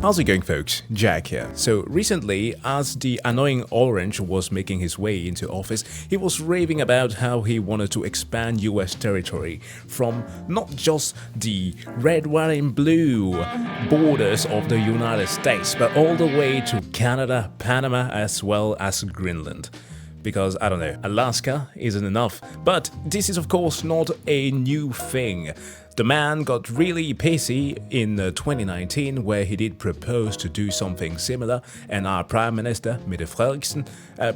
How's it going, folks? Jack here. So recently, as the annoying Orange was making his way into office, he was raving about how he wanted to expand US territory from not just the red, white and blue borders of the United States, but all the way to Canada, Panama, as well as Greenland. Because, I don't know, Alaska isn't enough. But this is of course not a new thing. The man got really pissy in 2019 where he did propose to do something similar, and our Prime Minister, Mette Frederiksen,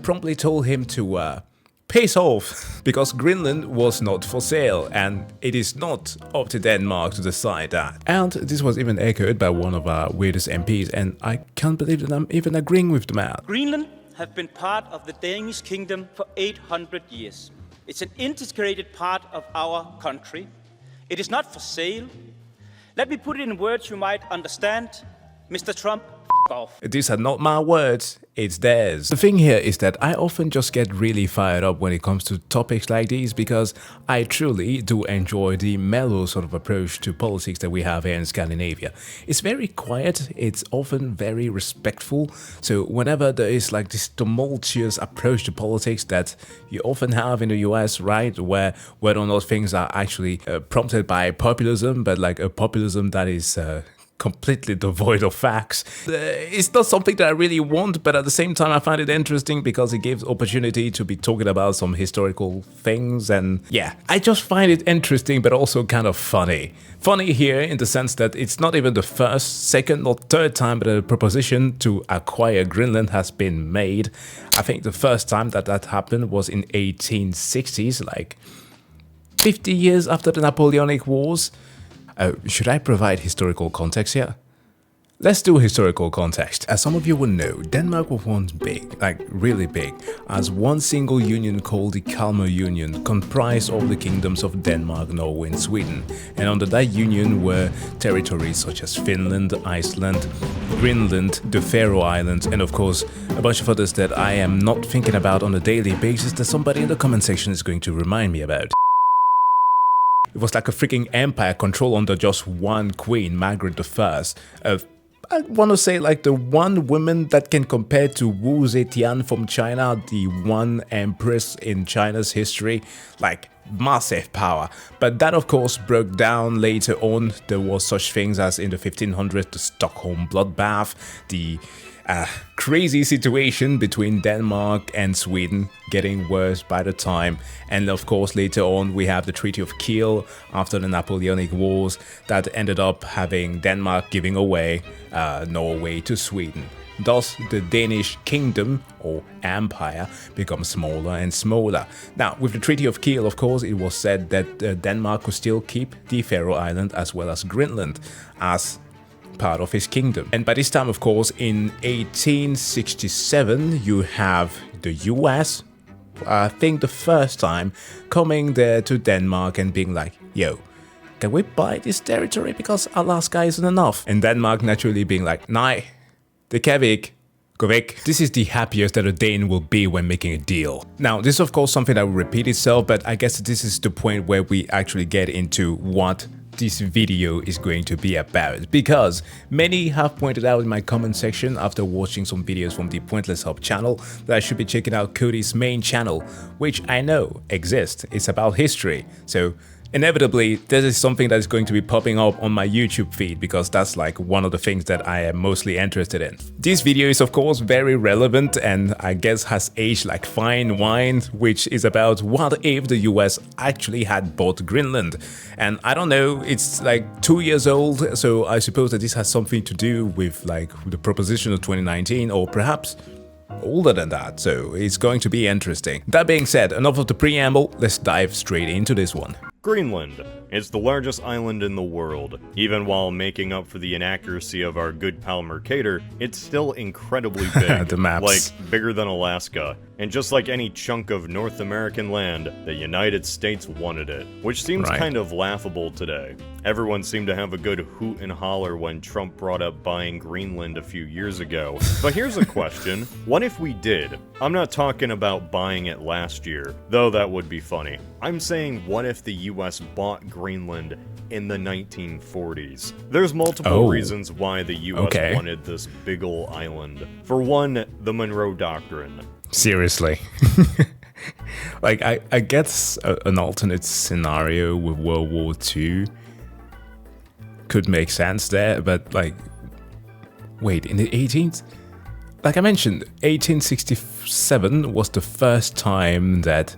promptly told him to piss off because Greenland was not for sale and it is not up to Denmark to decide that. And this was even echoed by one of our weirdest MPs, and I can't believe that I'm even agreeing with the man. Greenland have been part of the Danish kingdom for 800 years. It's an integrated part of our country. It is not for sale. Let me put it in words you might understand. Mr. Trump, f*** off. These are not my words, it's theirs. The thing here is that I often just get really fired up when it comes to topics like these because I truly do enjoy the mellow sort of approach to politics that we have here in Scandinavia. It's very quiet, it's often very respectful, so whenever there is like this tumultuous approach to politics that you often have in the US, right, where whether or not things are actually prompted by populism, but like a populism that is completely devoid of facts. It's not something that I really want, but at the same time I find it interesting because it gives opportunity to be talking about some historical things, and yeah, I just find it interesting but also kind of funny. Funny here in the sense that it's not even the first, second or third time that a proposition to acquire Greenland has been made. I think the first time that that happened was in 1860s, like 50 years after the Napoleonic Wars. Should I provide historical context here? Let's do historical context. As some of you will know, Denmark was once big, like really big, as one single union called the Kalmar Union, comprised of the kingdoms of Denmark, Norway and Sweden. And under that union were territories such as Finland, Iceland, Greenland, the Faroe Islands, and of course a bunch of others that I am not thinking about on a daily basis that somebody in the comment section is going to remind me about. It was like a freaking empire controlled under just one queen, Margaret I. I want to say like the one woman that can compare to Wu Zetian from China, the one empress in China's history, like massive power. But that of course broke down later on. There was such things as in the 1500s, the Stockholm bloodbath, the crazy situation between Denmark and Sweden getting worse by the time, and of course later on we have the Treaty of Kiel after the Napoleonic Wars that ended up having Denmark giving away Norway to Sweden. Thus the Danish kingdom or empire becomes smaller and smaller. Now with the Treaty of Kiel, of course, it was said that Denmark could still keep the Faroe Island as well as Greenland as part of his kingdom. And by this time, of course, in 1867, you have the US, I think the first time, coming there to Denmark and being like, yo, can we buy this territory because Alaska isn't enough? And Denmark naturally being like, nej, det kan vi ikke. Go væk. This is the happiest that a Dane will be when making a deal. Now, this is of course something that will repeat itself, but I guess this is the point where we actually get into what this video is going to be about, because many have pointed out in my comment section after watching some videos from the Pointless Hub channel that I should be checking out Cody's main channel, which I know exists. It's about history, so inevitably this is something that is going to be popping up on my YouTube feed because that's like one of the things that I am mostly interested in. This video is of course very relevant and I guess has aged like fine wine, which is about what if the US actually had bought Greenland. And I don't know, it's like 2 years old, so I suppose that this has something to do with like the proposition of 2019 or perhaps older than that, so it's going to be interesting. That being said, enough of the preamble, let's dive straight into this one. Greenland. It's the largest island in the world. Even while making up for the inaccuracy of our good pal Mercator, it's still incredibly big. The maps. Like, bigger than Alaska. And just like any chunk of North American land, the United States wanted it. Which seems kind of laughable today. Everyone seemed to have a good hoot and holler when Trump brought up buying Greenland a few years ago. But here's a question. What if we did? I'm not talking about buying it last year, though that would be funny. I'm saying what if the US bought Greenland in the 1940s? There's multiple reasons why the US wanted this big ol' island. For one, the Monroe Doctrine. Seriously. Like, I guess an alternate scenario with World War II could make sense there, but like, wait, in the 18th? Like I mentioned, 1867 was the first time that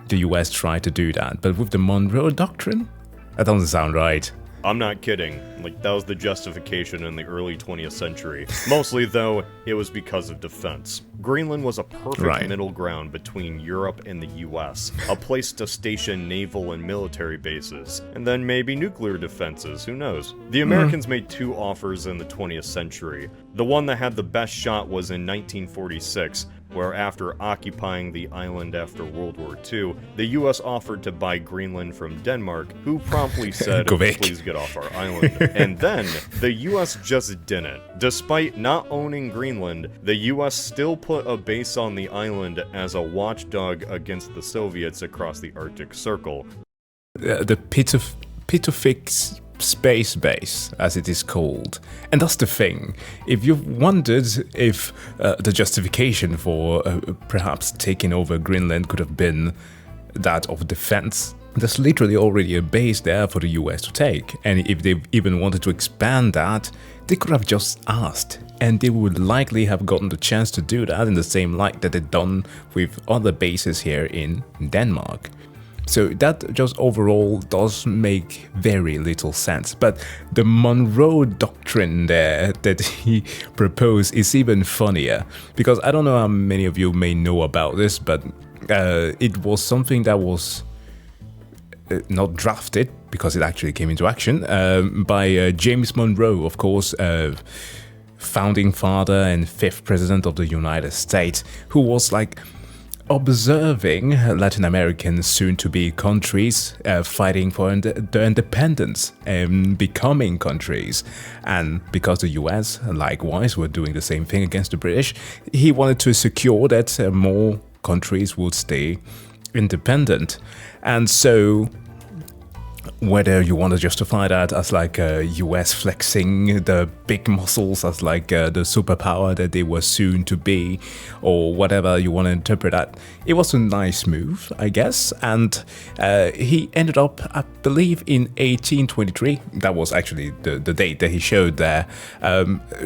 the US tried to do that, but with the Monroe Doctrine? That doesn't sound right. I'm not kidding. Like, that was the justification in the early 20th century. Mostly, though, it was because of defense. Greenland was a perfect middle ground between Europe and the US, a place to station naval and military bases, and then maybe nuclear defenses, who knows. The Americans made two offers in the 20th century. The one that had the best shot was in 1946, where after occupying the island after World War II, the US offered to buy Greenland from Denmark, who promptly said, please get off our island. And then, the US just didn't. Despite not owning Greenland, the US still put a base on the island as a watchdog against the Soviets across the Arctic Circle. The Pitofik Space Base, as it is called. And that's the thing. If you've wondered if the justification for perhaps taking over Greenland could have been that of defense, there's literally already a base there for the US to take. And if they even wanted to expand that, they could have just asked. And they would likely have gotten the chance to do that in the same light that they've done with other bases here in Denmark. So that just overall does make very little sense. But the Monroe Doctrine there that he proposed is even funnier. Because I don't know how many of you may know about this, but it was something that was not drafted, because it actually came into action, by James Monroe, of course, founding father and 5th president of the United States, who was like observing Latin American soon-to-be countries fighting for their independence and becoming countries. And because the US, likewise, were doing the same thing against the British, he wanted to secure that more countries would stay independent. And so, whether you want to justify that as like US flexing the big muscles as like the superpower that they were soon to be, or whatever you want to interpret that, it was a nice move, I guess. And he ended up, I believe, in 1823, that was actually the date that he showed there,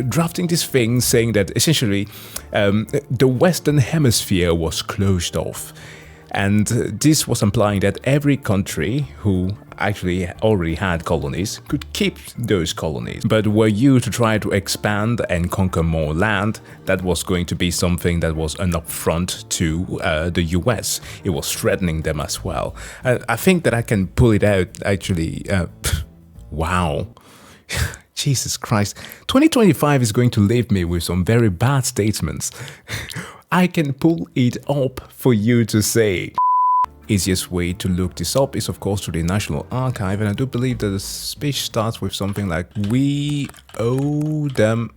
drafting this thing saying that essentially the Western Hemisphere was closed off. And this was implying that every country who actually already had colonies could keep those colonies. But were you to try to expand and conquer more land, that was going to be something that was an affront to the US. It was threatening them as well. I think that I can pull it out actually. Wow. Jesus Christ. 2025 is going to leave me with some very bad statements. I can pull it up for you to say. Easiest way to look this up is of course through the National Archive, and I do believe that the speech starts with something like, we owe them,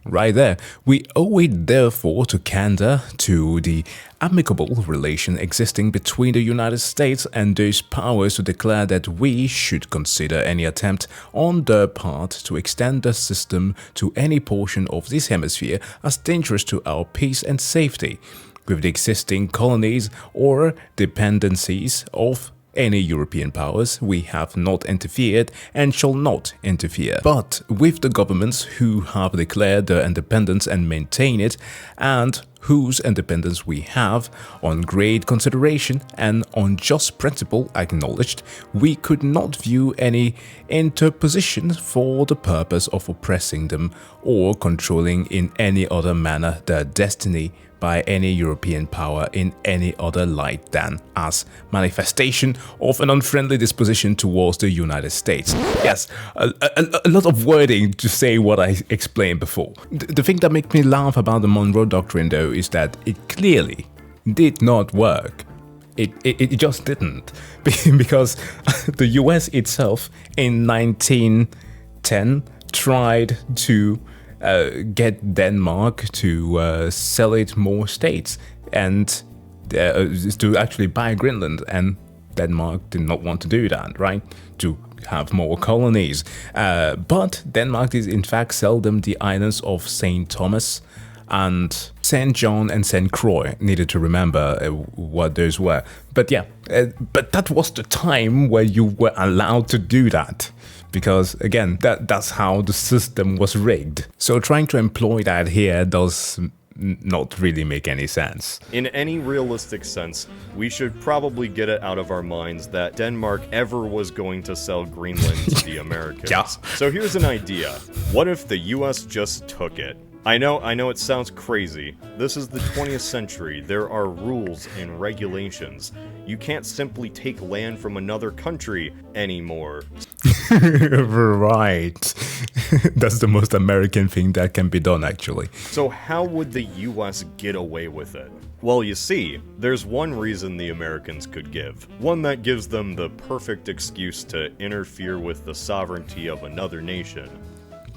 right there. We owe it therefore to candor, to the amicable relation existing between the United States and those powers, to declare that we should consider any attempt on their part to extend the system to any portion of this hemisphere as dangerous to our peace and safety, with the existing colonies or dependencies of any European powers. We have not interfered and shall not interfere, but with the governments who have declared their independence and maintain it, and whose independence we have, on great consideration and on just principle acknowledged, we could not view any interposition for the purpose of oppressing them or controlling in any other manner their destiny by any European power in any other light than as manifestation of an unfriendly disposition towards the United States. Yes, a lot of wording to say what I explained before. The thing that makes me laugh about the Monroe Doctrine though is that it clearly did not work. It just didn't. Because the US itself in 1910 tried to get Denmark to sell it more states and to actually buy Greenland, and Denmark did not want to do that, right? To have more colonies. But Denmark did in fact sell them the islands of St. Thomas and St. John and St. Croix. Needed to remember what those were. But yeah, but that was the time where you were allowed to do that. Because again, that's how the system was rigged. So trying to employ that here does not really make any sense. In any realistic sense, we should probably get it out of our minds that Denmark ever was going to sell Greenland to the Americans. Yeah. So here's an idea. What if the US just took it? I know it sounds crazy. This is the 20th century. There are rules and regulations. You can't simply take land from another country anymore. Right. That's the most American thing that can be done, actually. So how would the US get away with it? Well, you see, there's one reason the Americans could give. One that gives them the perfect excuse to interfere with the sovereignty of another nation.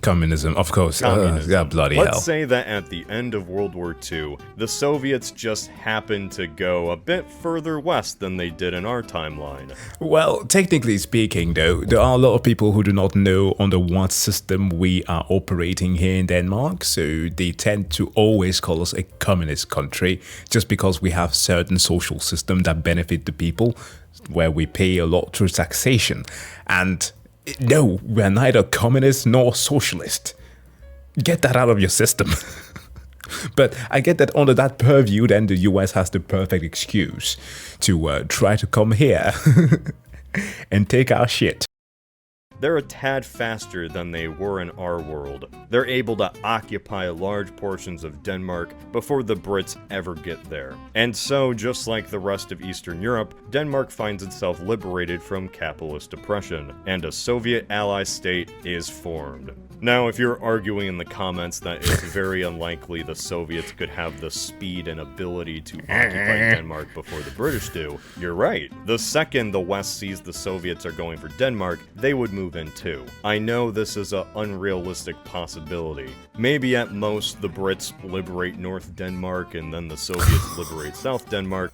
Communism, of course. Communism. Yeah, bloody hell. Let's say that at the end of World War II, the Soviets just happened to go a bit further west than they did in our timeline. Well, technically speaking, though, there are a lot of people who do not know under what system we are operating here in Denmark, so they tend to always call us a communist country just because we have certain social systems that benefit the people, where we pay a lot through taxation. And no, we're neither communist nor socialist. Get that out of your system. But I get that under that purview, then the US has the perfect excuse to try to come here and take our shit. They're a tad faster than they were in our world. They're able to occupy large portions of Denmark before the Brits ever get there. And so, just like the rest of Eastern Europe, Denmark finds itself liberated from capitalist oppression, and a Soviet ally state is formed. Now, if you're arguing in the comments that it's very unlikely the Soviets could have the speed and ability to occupy Denmark before the British do, you're right. The second the West sees the Soviets are going for Denmark, they would move in too. I know this is an unrealistic possibility. Maybe at most the Brits liberate North Denmark and then the Soviets liberate South Denmark.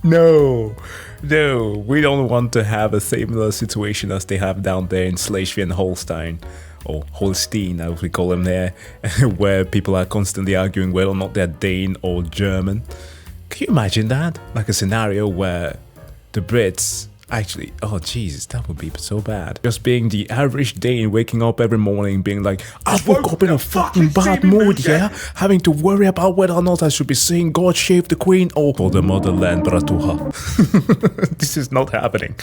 No, we don't want to have a similar situation as they have down there in Schleswig-Holstein. Or Holstein, as we call them there, where people are constantly arguing whether or not they're Dane or German. Can you imagine that? Like a scenario where the Brits actually, oh Jesus, that would be so bad. Just being the average Dane, waking up every morning being like, I woke up in a fucking bad mood, yeah? Having to worry about whether or not I should be saying God save the Queen or for the motherland, bratuha. This is not happening.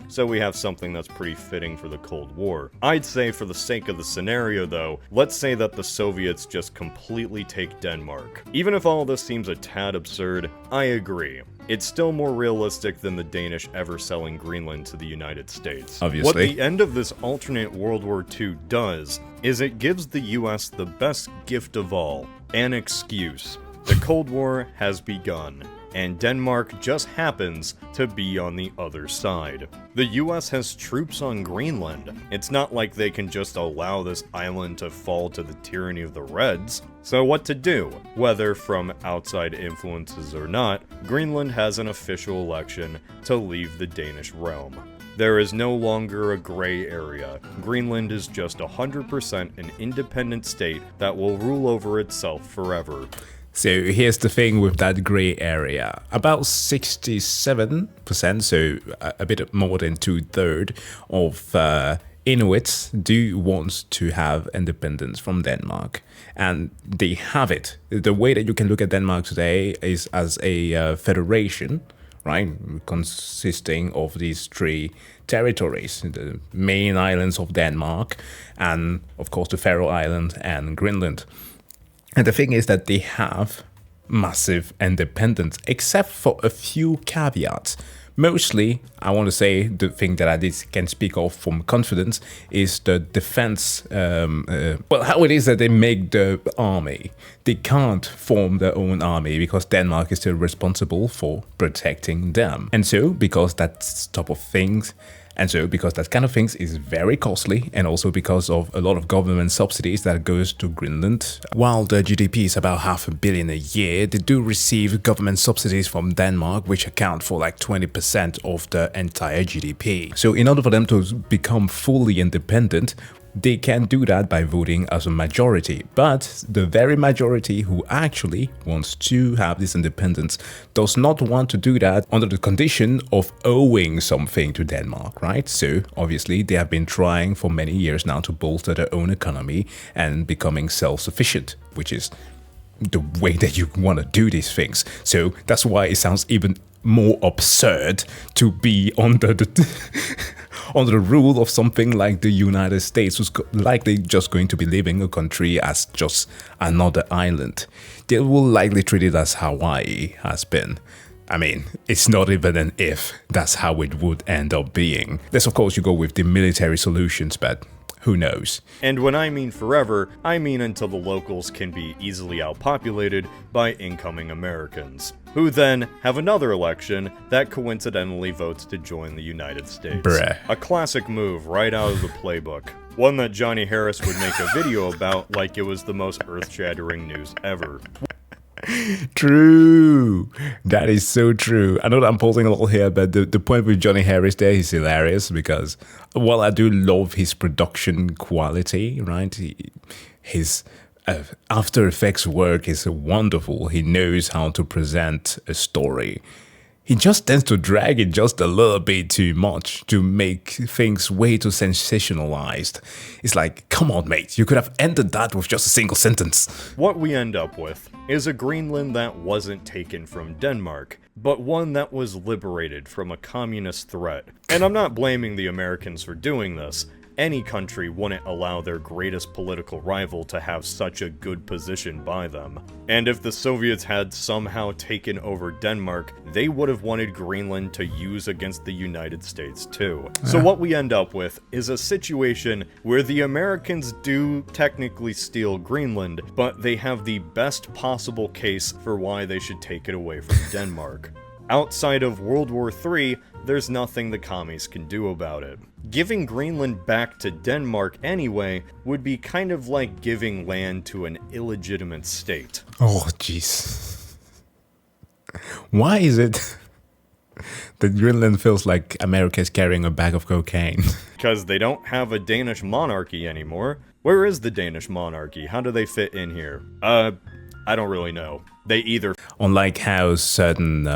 So we have something that's pretty fitting for the Cold War. I'd say for the sake of the scenario though, let's say that the Soviets just completely take Denmark. Even if all this seems a tad absurd, I agree. It's still more realistic than the Danish ever selling Greenland to the United States. Obviously. What the end of this alternate World War II does is it gives the US the best gift of all, an excuse. The Cold War has begun, and Denmark just happens to be on the other side. The US has troops on Greenland. It's not like they can just allow this island to fall to the tyranny of the Reds. So what to do? Whether from outside influences or not, Greenland has an official election to leave the Danish realm. There is no longer a gray area. Greenland is just 100% an independent state that will rule over itself forever. So here's the thing with that grey area. About 67%, so a bit more than 2/3 of Inuits do want to have independence from Denmark. And they have it. The way that you can look at Denmark today is as a federation, right? Consisting of these 3 territories, the main islands of Denmark, and of course the Faroe Islands and Greenland. And the thing is that they have massive independence, except for a few caveats. Mostly, I want to say the thing that can speak of from confidence is the defense. How it is that they make the army. They can't form their own army because Denmark is still responsible for protecting them. And so, because that type of things, because that kind of things is very costly, and also because of a lot of government subsidies that goes to Greenland. While the GDP is about $500 million a year, they do receive government subsidies from Denmark, which account for like 20% of the entire GDP. So in order for them to become fully independent, they can do that by voting as a majority, but the very majority who actually wants to have this independence does not want to do that under the condition of owing something to Denmark, right? So obviously they have been trying for many years now to bolster their own economy and becoming self-sufficient, which is the way that you want to do these things. So that's why it sounds even more absurd to be under the under the rule of something like the United States, who's likely just going to be leaving a country as just another island. They will likely treat it as Hawaii has been. I mean, it's not even an if, that's how it would end up being. Yes, of course, you go with the military solutions, but who knows? And when I mean forever, I mean until the locals can be easily outpopulated by incoming Americans, who then have another election that coincidentally votes to join the United States. Bruh. A classic move right out of the playbook. One that Johnny Harris would make a video about like it was the most earth-shattering news ever. True. That is so true. I know that I'm pausing a little here, but the point with Johnny Harris there is hilarious because while I do love his production quality, right? His After Effects work is wonderful. He knows how to present a story. He just tends to drag it just a little bit too much to make things way too sensationalized. It's like, come on, mate, you could have ended that with just a single sentence. What we end up with is a Greenland that wasn't taken from Denmark, but one that was liberated from a communist threat. And I'm not blaming the Americans for doing this. Any country wouldn't allow their greatest political rival to have such a good position by them. And if the Soviets had somehow taken over Denmark, they would have wanted Greenland to use against the United States too. So what we end up with is a situation where the Americans do technically steal Greenland, but they have the best possible case for why they should take it away from Denmark. Outside of World War III, there's nothing the commies can do about it. Giving Greenland back to Denmark anyway would be kind of like giving land to an illegitimate state. Oh, jeez. Why is it that Greenland feels like America is carrying a bag of cocaine? Because they don't have a Danish monarchy anymore. Where is the Danish monarchy? How do they fit in here? I don't really know. They either... Unlike how certain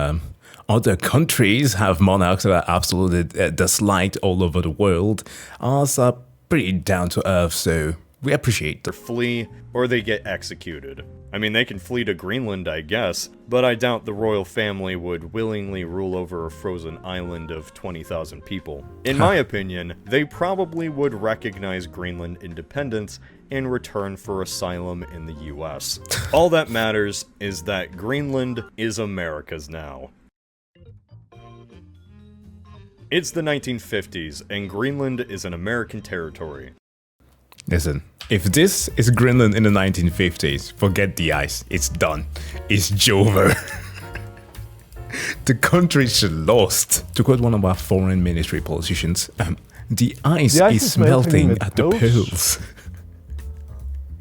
other countries have monarchs that are absolutely disliked all over the world, ours are pretty down to earth, so we appreciate them. Flee or they get executed. I mean, they can flee to Greenland, I guess, but I doubt the royal family would willingly rule over a frozen island of 20,000 people. In my opinion, they probably would recognize Greenland independence in return for asylum in the US. All that matters is that Greenland is America's now. It's the 1950s, and Greenland is an American territory. Listen, if this is Greenland in the 1950s, forget the ice. It's done. It's over. The country's lost. To quote one of our foreign ministry politicians, the ice is melting at the poles.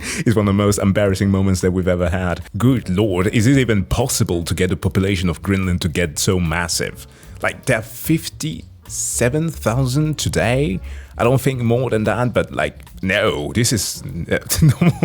It's one of the most embarrassing moments that we've ever had. Good lord, is it even possible to get the population of Greenland to get so massive? Like, there are 57,000 today? I don't think more than that, but like, no, this is... no,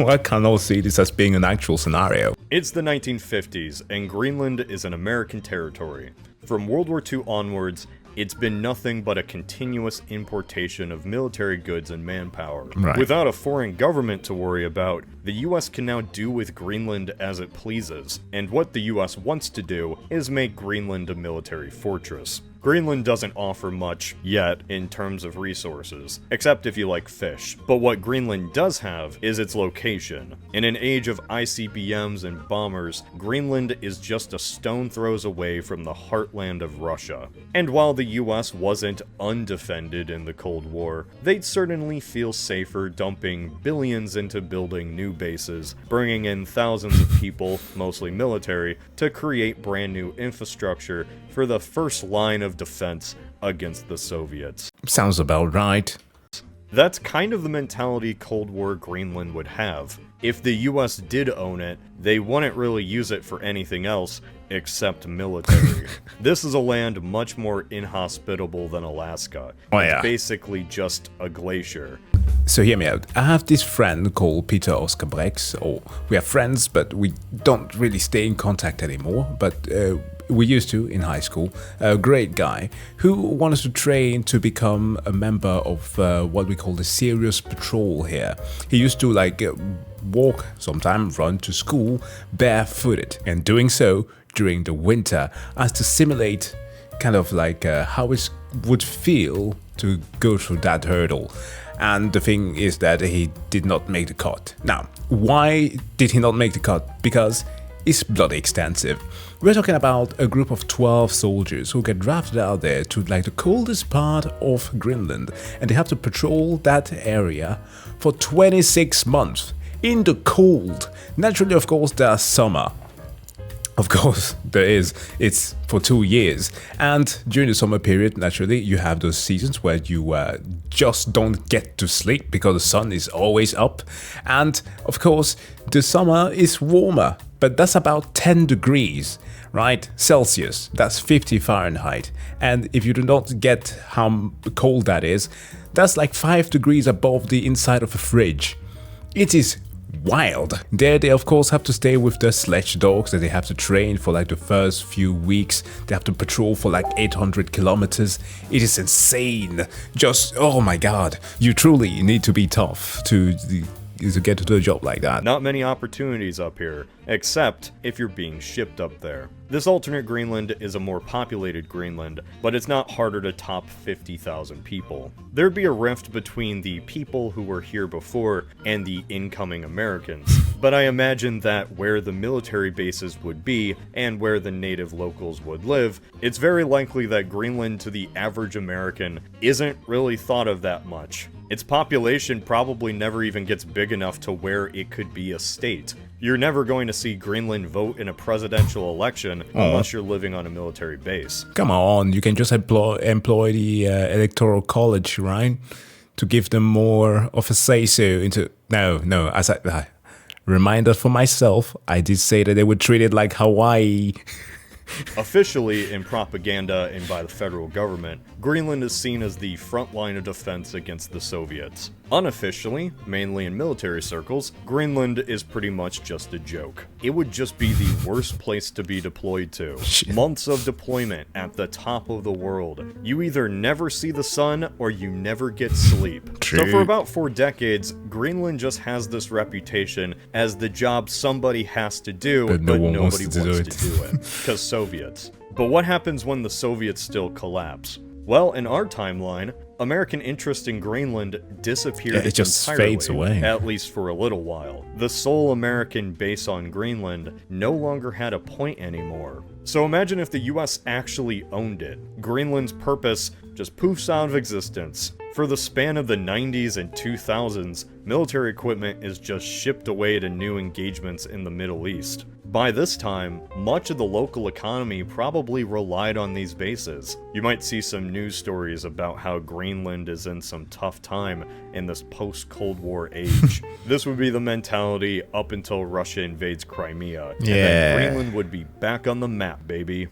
I cannot see this as being an actual scenario. It's the 1950s, and Greenland is an American territory. From World War II onwards, it's been nothing but a continuous importation of military goods and manpower. Right. Without a foreign government to worry about, the US can now do with Greenland as it pleases. And what the US wants to do is make Greenland a military fortress. Greenland doesn't offer much yet in terms of resources, except if you like fish. But what Greenland does have is its location. In an age of ICBMs and bombers, Greenland is just a stone throws away from the heartland of Russia. And while the US wasn't undefended in the Cold War, they'd certainly feel safer dumping billions into building new bases, bringing in thousands of people, mostly military, to create brand new infrastructure for the first line of defense against the Soviets. Sounds about right. That's kind of the mentality Cold War Greenland would have. If the US did own it, they wouldn't really use it for anything else except military. This is a land much more inhospitable than Alaska. Oh, yeah. It's basically just a glacier. So hear me out. I have this friend called Peter Oscar Brex, or we are friends, but we don't really stay in contact anymore, but we used to in high school. A great guy who wanted to train to become a member of what we call the serious patrol here. He used to walk, sometimes run to school barefooted, and doing so during the winter as to simulate kind of how it would feel to go through that hurdle. And the thing is that he did not make the cut. Now, why did he not make the cut? Because it's bloody extensive. We're talking about a group of 12 soldiers who get drafted out there to the coldest part of Greenland, and they have to patrol that area for 26 months in the cold. Naturally, of course, there's summer. Of course, there is. It's for 2 years. And during the summer period, naturally, you have those seasons where you just don't get to sleep because the sun is always up. And, of course, the summer is warmer. But that's about 10 degrees, right? Celsius. That's 50 Fahrenheit. And if you do not get how cold that is, that's like 5 degrees above the inside of a fridge. It is wild. There they of course have to stay with their sledge dogs that they have to train for the first few weeks. They have to patrol for 800 kilometers. It is insane. Just, oh my god. You truly need to be tough to get to do a job like that. Not many opportunities up here, except if you're being shipped up there. This alternate Greenland is a more populated Greenland, but it's not harder to top 50,000 people. There'd be a rift between the people who were here before and the incoming Americans, but I imagine that where the military bases would be and where the native locals would live, it's very likely that Greenland to the average American isn't really thought of that much. Its population probably never even gets big enough to where it could be a state. You're never going to see Greenland vote in a presidential election unless you're living on a military base. Come on, you can just employ the electoral college, right? To give them more of a say-so into... No, as I... reminder for myself, I did say that they would treat it like Hawaii. Officially, in propaganda and by the federal government, Greenland is seen as the front line of defense against the Soviets. Unofficially, mainly in military circles, Greenland is pretty much just a joke. It would just be the worst place to be deployed to. Months of deployment at the top of the world. You either never see the sun or you never get sleep. True. So for about 4 decades, Greenland just has this reputation as the job somebody has to do, but nobody wants to do it. Because Soviets. But what happens when the Soviets still collapse? Well, in our timeline, American interest in Greenland disappeared it just entirely, fades away. at least for a little while. The sole American base on Greenland no longer had a point anymore. So imagine if the US actually owned it. Greenland's purpose just poofs out of existence. For the span of the 90s and 2000s, military equipment is just shipped away to new engagements in the Middle East. By this time, much of the local economy probably relied on these bases. You might see some news stories about how Greenland is in some tough time in this post-Cold War age. This would be the mentality up until Russia invades Crimea. And then Greenland would be back on the map, baby.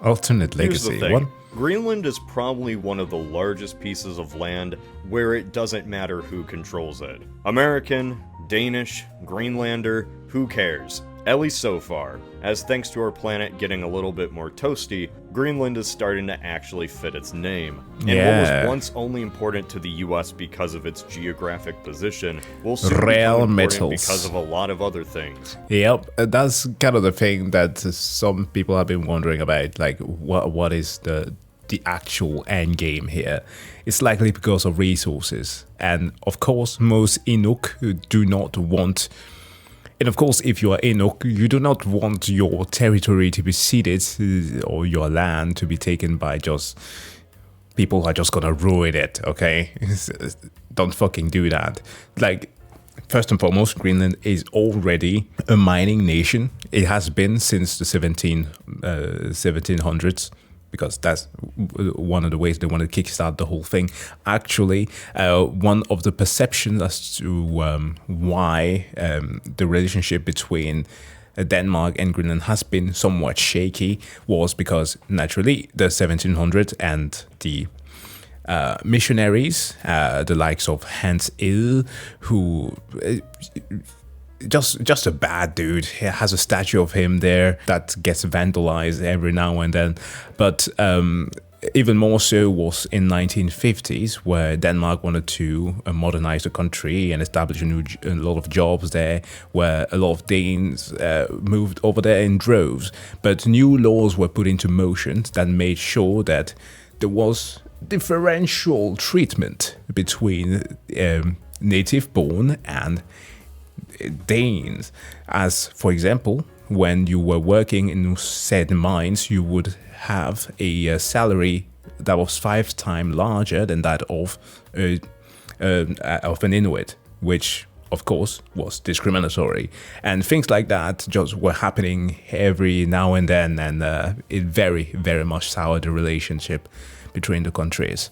Alternate Here's the legacy. thing. What? Greenland is probably one of the largest pieces of land where it doesn't matter who controls it. American, Danish, Greenlander, who cares? At least so far, as thanks to our planet getting a little bit more toasty, Greenland is starting to actually fit its name. And what was once only important to the US because of its geographic position will soon become important because of a lot of other things. Yep, that's kind of the thing that some people have been wondering about, like what is the actual end game here. It's likely because of resources, and of course most Inuk do not want, and of course if you are Inuk, you do not want your territory to be ceded or your land to be taken by just people who are just gonna ruin it, okay? Don't fucking do that. Like, first and foremost, Greenland is already a mining nation. It has been since the 1700s. Because that's one of the ways they want to kickstart the whole thing. Actually, one of the perceptions as to why the relationship between Denmark and Greenland has been somewhat shaky was because, naturally, the 1700s and the missionaries, the likes of Hans Ede, who... Just a bad dude. He has a statue of him there that gets vandalized every now and then. But even more so was in 1950s, where Denmark wanted to modernize the country and establish a lot of jobs there, where a lot of Danes moved over there in droves. But new laws were put into motion that made sure that there was differential treatment between native-born and Danes, as for example, when you were working in said mines, you would have a salary that was 5 times larger than that of an Inuit, which of course was discriminatory, and things like that just were happening every now and then, and it very, very much soured the relationship between the countries.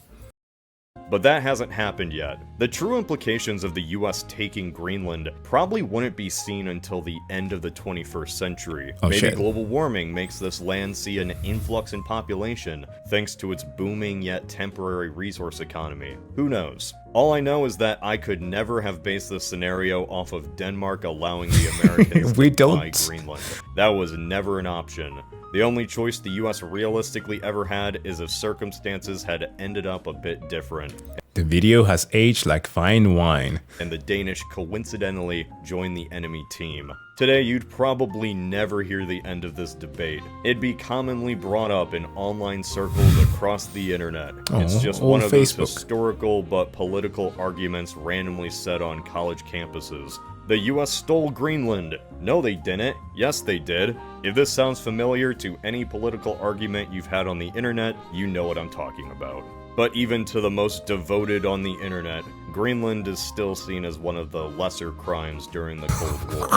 But that hasn't happened yet. The true implications of the US taking Greenland probably wouldn't be seen until the end of the 21st century. Maybe global warming makes this land see an influx in population thanks to its booming yet temporary resource economy. Who knows? All I know is that I could never have based this scenario off of Denmark allowing the Americans to buy Greenland. That was never an option. The only choice the US realistically ever had is if circumstances had ended up a bit different. The video has aged like fine wine. And the Danish coincidentally joined the enemy team. Today, you'd probably never hear the end of this debate. It'd be commonly brought up in online circles across the internet. It's just one of those historical but political arguments randomly said on college campuses. The US stole Greenland. No, they didn't. Yes, they did. If this sounds familiar to any political argument you've had on the internet, you know what I'm talking about. But even to the most devoted on the internet, Greenland is still seen as one of the lesser crimes during the Cold War.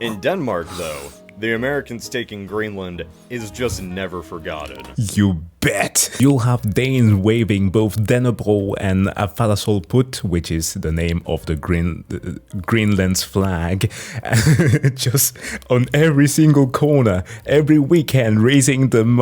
In Denmark, though, the Americans taking Greenland is just never forgotten. You bet! You'll have Danes waving both Dannebro and Falasolput, which is the name of the Greenland's flag, just on every single corner, every weekend, raising them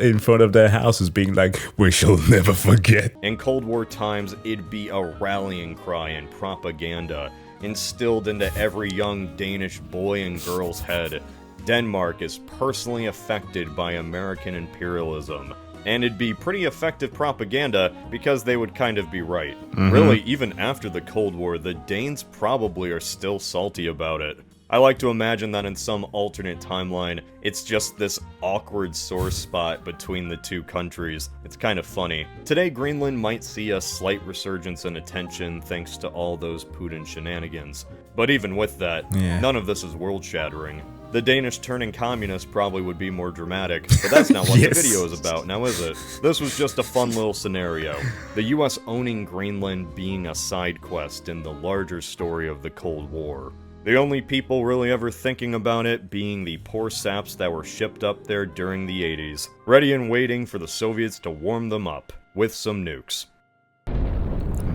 in front of their houses, being like, we shall never forget. In Cold War times, it'd be a rallying cry and propaganda, instilled into every young Danish boy and girl's head. Denmark is personally affected by American imperialism. And it'd be pretty effective propaganda because they would kind of be right. Really, even after the Cold War, the Danes probably are still salty about it. I like to imagine that in some alternate timeline, it's just this awkward sore spot between the two countries. It's kind of funny. Today, Greenland might see a slight resurgence in attention thanks to all those Putin shenanigans. But even with that, none of this is world-shattering. The Danish turning communist probably would be more dramatic, but that's not what the video is about, now is it? This was just a fun little scenario. The US owning Greenland being a side quest in the larger story of the Cold War. The only people really ever thinking about it being the poor saps that were shipped up there during the 80s, ready and waiting for the Soviets to warm them up with some nukes.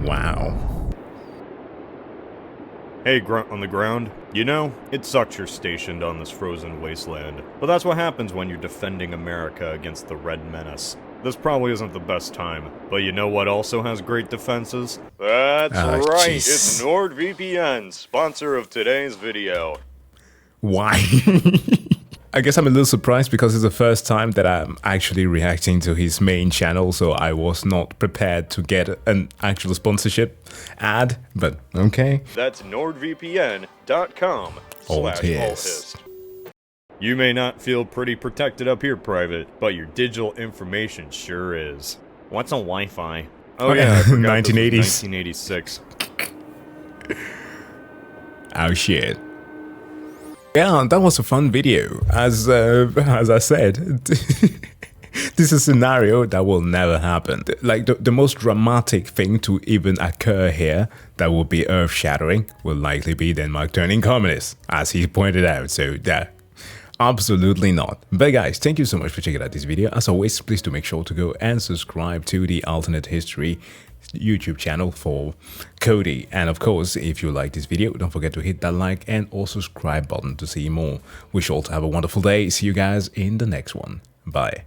Wow. Hey, Grunt on the ground. You know, it sucks you're stationed on this frozen wasteland, but that's what happens when you're defending America against the Red Menace. This probably isn't the best time, but you know what also has great defenses? That's right, it's NordVPN, sponsor of today's video. Why? I guess I'm a little surprised because it's the first time that I'm actually reacting to his main channel, so I was not prepared to get an actual sponsorship ad, but okay. That's nordvpn.com/althist. You may not feel pretty protected up here, Private, but your digital information sure is. What's a Wi-Fi? Oh yeah, I forgot 1980s. 1986. Oh shit. Yeah, that was a fun video. As I said, this is a scenario that will never happen. Like the most dramatic thing to even occur here that would be earth-shattering will likely be Denmark turning communist, as he pointed out. So yeah, absolutely not. But guys, thank you so much for checking out this video. As always, please do make sure to go and subscribe to the Alternate History YouTube channel for Cody. And of course, if you like this video, don't forget to hit that like and also subscribe button to see more. Wish you all to have a wonderful day. See you guys in the next one. Bye.